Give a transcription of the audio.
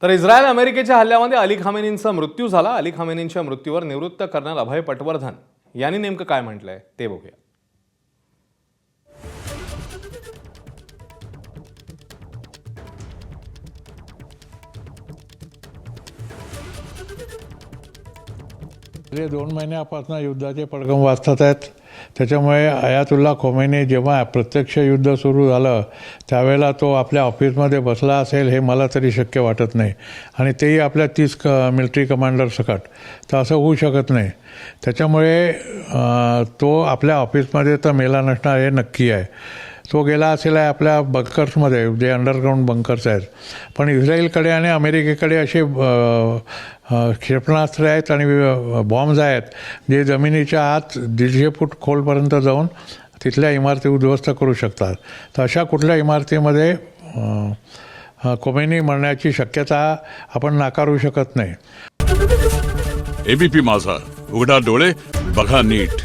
तर इस्रायल अमेरिकेच्या हल्ल्यामध्ये अली खामेनींचा मृत्यू झाला. अली खामेनींच्या मृत्यूवर निवृत्त कर्नल अभय पटवर्धन यांनी नेमकं काय म्हटलंय ते बघूया. गेले 2 महिन्यापासून युद्धाचे पडघम वाजतात आहेत. त्याच्यामुळे आयातुल्ला खोमेनी जेव्हा प्रत्यक्ष युद्ध सुरू झालं त्यावेळेला तो आपल्या ऑफिसमध्ये बसला असेल हे मला तरी शक्य वाटत नाही, आणि तेही आपल्या 30 मिलिटरी कमांडर सकट. तर असं होऊ शकत नाही. त्याच्यामुळे तो आपल्या ऑफिसमध्ये तर मेला नसणार हे नक्की आहे. तो गेला असेल आहे आपल्या बंकर्समध्ये, जे अंडरग्राऊंड बंकर्स आहेत. पण इस्रायलकडे आणि अमेरिकेकडे असे क्षेपणास्त्रे आहेत आणि बॉम्ब्स आहेत जे जमिनीच्या आत 150 फूट खोलपर्यंत जाऊन तिथल्या इमारती उद्ध्वस्त करू शकतात. तर अशा कुठल्या इमारतीमध्ये खोमेनी मरण्याची शक्यता आपण नाकारू शकत नाही. एबीपी माझा, उघडा डोळे बघा नीट.